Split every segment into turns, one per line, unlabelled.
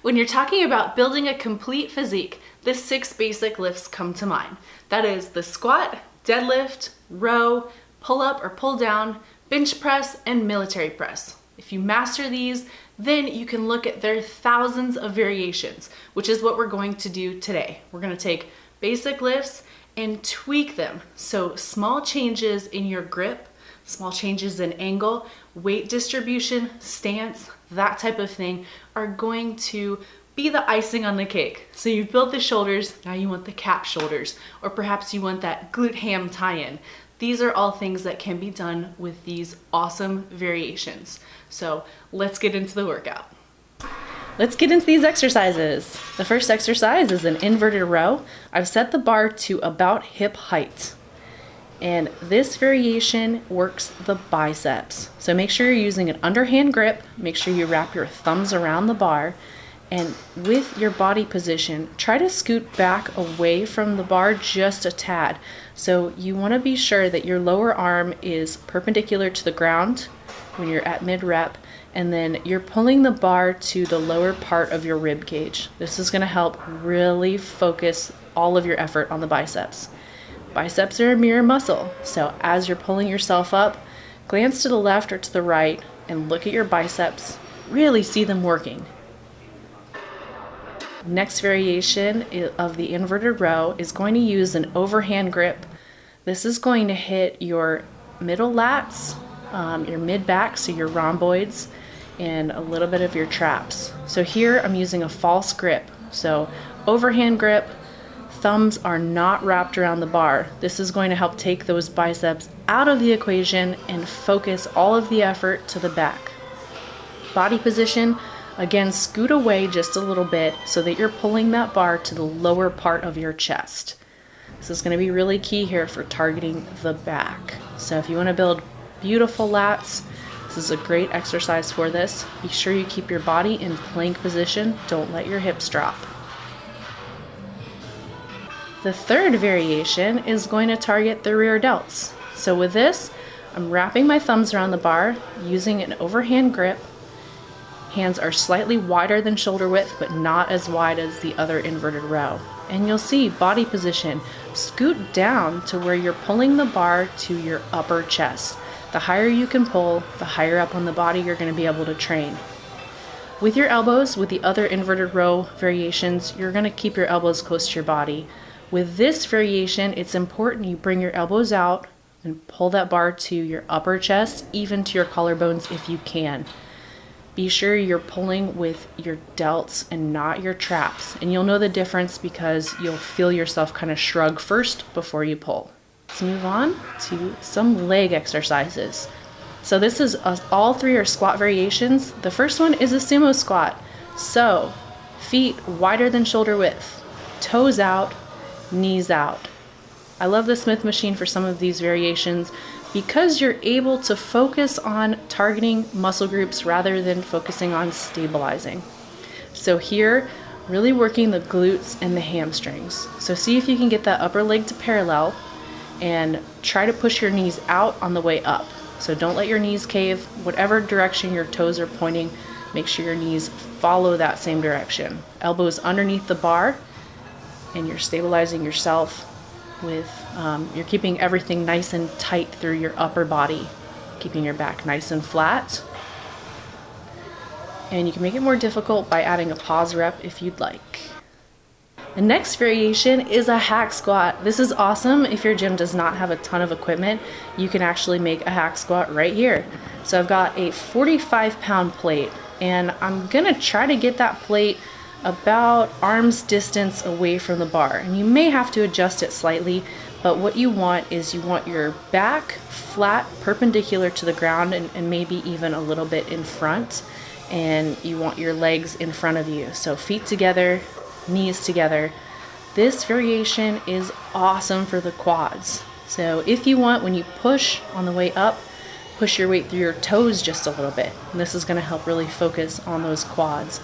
When you're talking about building a complete physique, the 6 basic lifts come to mind. That is the squat, deadlift, row, pull up or pull down, bench press, and military press. If you master these, then you can look at their thousands of variations, which is what we're going to do today. We're going to take basic lifts and tweak them. So small changes in your grip, small changes in angle, weight distribution, stance, that type of thing are going to be the icing on the cake. So you've built the shoulders, now you want the cap shoulders, or perhaps you want that glute ham tie-in. These are all things that can be done with these awesome variations. So let's get into the workout. Let's get into these exercises. The first exercise is an inverted row. I've set the bar to about hip height. And this variation works the biceps. So make sure you're using an underhand grip. Make sure you wrap your thumbs around the bar. And with your body position, try to scoot back away from the bar just a tad. So you want to be sure that your lower arm is perpendicular to the ground when you're at mid-rep, and then you're pulling the bar to the lower part of your rib cage. This is going to help really focus all of your effort on the biceps. Biceps are a mirror muscle, so as you're pulling yourself up, glance to the left or to the right and look at your biceps. Really see them working. Next variation of the inverted row is going to use an overhand grip. This is going to hit your middle lats, your mid back, so your rhomboids, and a little bit of your traps. So here I'm using a false grip. So overhand grip, thumbs are not wrapped around the bar. This is going to help take those biceps out of the equation and focus all of the effort to the back. Body position, again, scoot away just a little bit so that you're pulling that bar to the lower part of your chest. This is going to be really key here for targeting the back. So if you want to build beautiful lats, this is a great exercise for this. Be sure you keep your body in plank position. Don't let your hips drop. The third variation is going to target the rear delts. So with this, I'm wrapping my thumbs around the bar using an overhand grip. Hands are slightly wider than shoulder width, but not as wide as the other inverted row. And you'll see body position, scoot down to where you're pulling the bar to your upper chest. The higher you can pull, the higher up on the body you're going to be able to train. With your elbows, with the other inverted row variations, you're going to keep your elbows close to your body. With this variation, it's important you bring your elbows out and pull that bar to your upper chest, even to your collarbones if you can. Be sure you're pulling with your delts and not your traps. And you'll know the difference because you'll feel yourself kind of shrug first before you pull. Let's move on to some leg exercises. So this is all 3 are squat variations. The first one is a sumo squat. So feet wider than shoulder width, toes out, knees out. I love the Smith machine for some of these variations because you're able to focus on targeting muscle groups rather than focusing on stabilizing. So here, really working the glutes and the hamstrings. So see if you can get that upper leg to parallel and try to push your knees out on the way up. So don't let your knees cave. Whatever direction your toes are pointing, make sure your knees follow that same direction. Elbows underneath the bar, and you're stabilizing yourself with, you're keeping everything nice and tight through your upper body, keeping your back nice and flat. And you can make it more difficult by adding a pause rep if you'd like. The next variation is a hack squat. This is awesome if your gym does not have a ton of equipment. You can actually make a hack squat right here. So I've got a 45-pound plate, and I'm gonna try to get that plate about arm's distance away from the bar. And you may have to adjust it slightly, but what you want is you want your back flat, perpendicular to the ground, and maybe even a little bit in front. And you want your legs in front of you. So feet together, knees together. This variation is awesome for the quads. So if you want, when you push on the way up, push your weight through your toes just a little bit. And this is going to help really focus on those quads.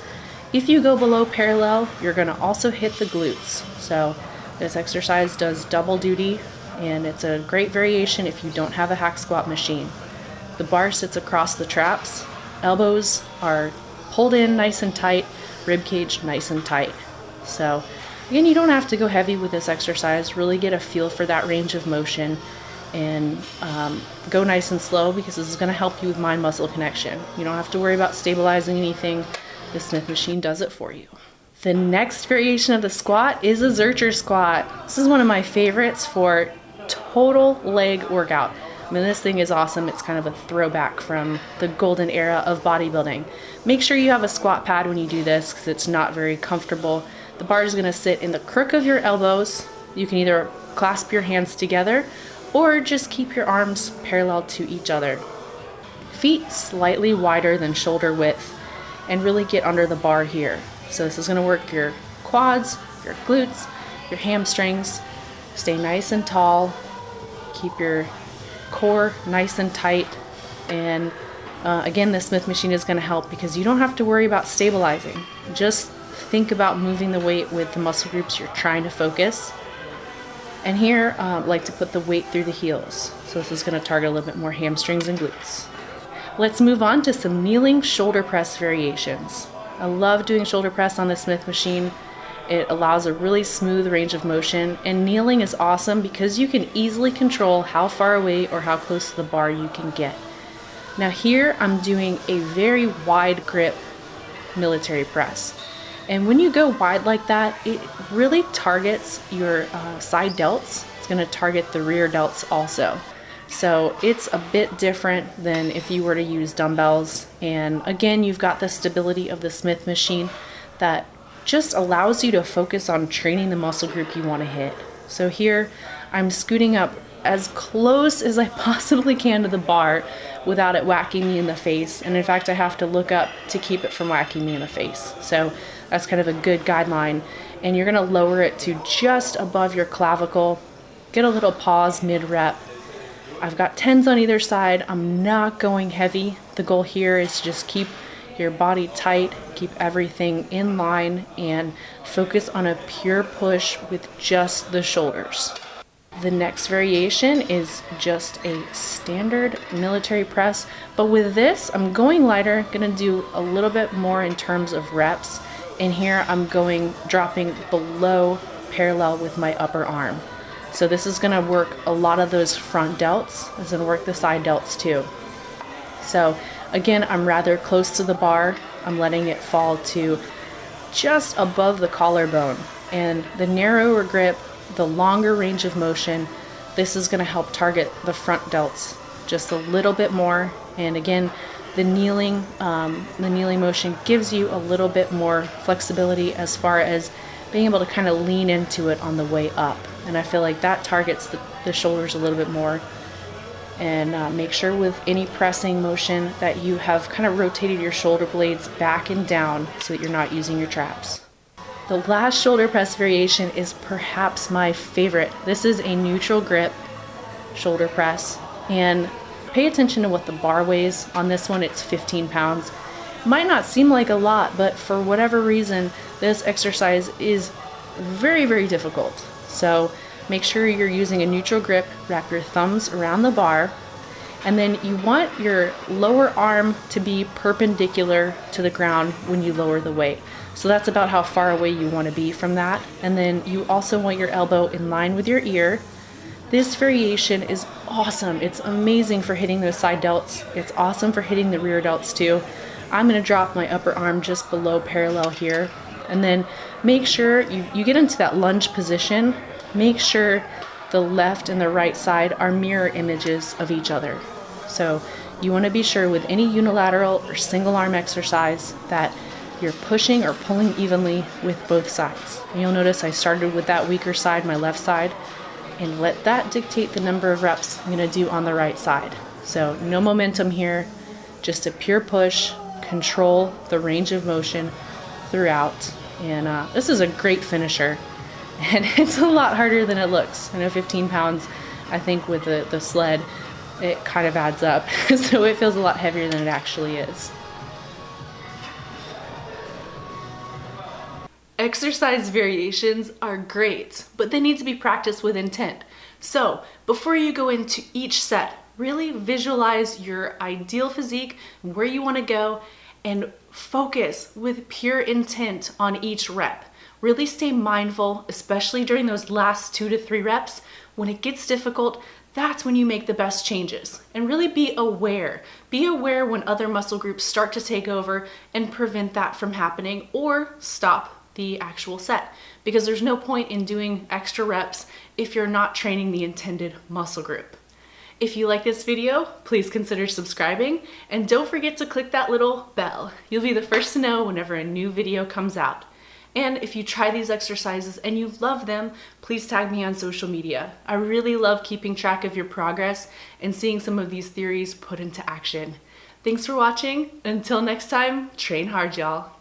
If you go below parallel, you're going to also hit the glutes. So this exercise does double duty, and it's a great variation if you don't have a hack squat machine. The bar sits across the traps. Elbows are pulled in nice and tight. rib cage nice and tight. So again, you don't have to go heavy with this exercise. Really get a feel for that range of motion, and go nice and slow, because this is going to help you with mind-muscle connection. You don't have to worry about stabilizing anything. The Smith machine does it for you. The next variation of the squat is a Zercher squat. This is one of my favorites for total leg workout. I mean, this thing is awesome. It's kind of a throwback from the golden era of bodybuilding. Make sure you have a squat pad when you do this, because it's not very comfortable. The bar is going to sit in the crook of your elbows. You can either clasp your hands together or just keep your arms parallel to each other. Feet slightly wider than shoulder width, and really get under the bar here. So this is going to work your quads, your glutes, your hamstrings. Stay nice and tall. Keep your core nice and tight. And again, the Smith machine is going to help, because you don't have to worry about stabilizing. Just think about moving the weight with the muscle groups you're trying to focus. And here, I like to put the weight through the heels. So this is going to target a little bit more hamstrings and glutes. Let's move on to some kneeling shoulder press variations. I love doing shoulder press on the Smith machine. It allows a really smooth range of motion, and kneeling is awesome because you can easily control how far away or how close to the bar you can get. Now here I'm doing a very wide grip military press. And when you go wide like that, it really targets your side delts. It's going to target the rear delts also. So it's a bit different than if you were to use dumbbells. And again, you've got the stability of the Smith machine that just allows you to focus on training the muscle group you want to hit. So here I'm scooting up as close as I possibly can to the bar without it whacking me in the face. And in fact, I have to look up to keep it from whacking me in the face. So that's kind of a good guideline. And you're going to lower it to just above your clavicle. Get a little pause mid-rep. I've got 10s on either side. I'm not going heavy. The goal here is just keep your body tight, keep everything in line, and focus on a pure push with just the shoulders. The next variation is just a standard military press, but with this, I'm going lighter, gonna do a little bit more in terms of reps. And here I'm dropping below parallel with my upper arm. So this is gonna work a lot of those front delts. It's gonna work the side delts too. So again, I'm rather close to the bar. I'm letting it fall to just above the collarbone. And the narrower grip, the longer range of motion, this is gonna help target the front delts just a little bit more. And again, the kneeling motion gives you a little bit more flexibility as far as being able to kind of lean into it on the way up. And I feel like that targets the shoulders a little bit more. And make sure with any pressing motion that you have kind of rotated your shoulder blades back and down so that you're not using your traps. The last shoulder press variation is perhaps my favorite. This is a neutral grip shoulder press, and pay attention to what the bar weighs. On this one, it's 15 pounds. Might not seem like a lot, but for whatever reason, this exercise is very, very difficult. So make sure you're using a neutral grip, wrap your thumbs around the bar, and then you want your lower arm to be perpendicular to the ground when you lower the weight. So that's about how far away you want to be from that. And then you also want your elbow in line with your ear. This variation is awesome. It's amazing for hitting those side delts. It's awesome for hitting the rear delts too. I'm going to drop my upper arm just below parallel here. And then make sure you get into that lunge position. Make sure the left and the right side are mirror images of each other. So you want to be sure with any unilateral or single arm exercise that you're pushing or pulling evenly with both sides. And you'll notice I started with that weaker side, my left side, and let that dictate the number of reps I'm going to do on the right side. So no momentum here, just a pure push, control the range of motion throughout. And this is a great finisher, and it's a lot harder than it looks. I know 15 pounds, I think with the sled, it kind of adds up. So it feels a lot heavier than it actually is. Exercise variations are great, but they need to be practiced with intent. So before you go into each set, really visualize your ideal physique, where you want to go, and focus with pure intent on each rep. Really stay mindful, especially during those last 2 to 3 reps. When it gets difficult, that's when you make the best changes. And really be aware. Be aware when other muscle groups start to take over and prevent that from happening or stop the actual set. Because there's no point in doing extra reps if you're not training the intended muscle group. If you like this video, please consider subscribing and don't forget to click that little bell. You'll be the first to know whenever a new video comes out. And if you try these exercises and you love them, please tag me on social media. I really love keeping track of your progress and seeing some of these theories put into action. Thanks for watching. Until next time, train hard, y'all.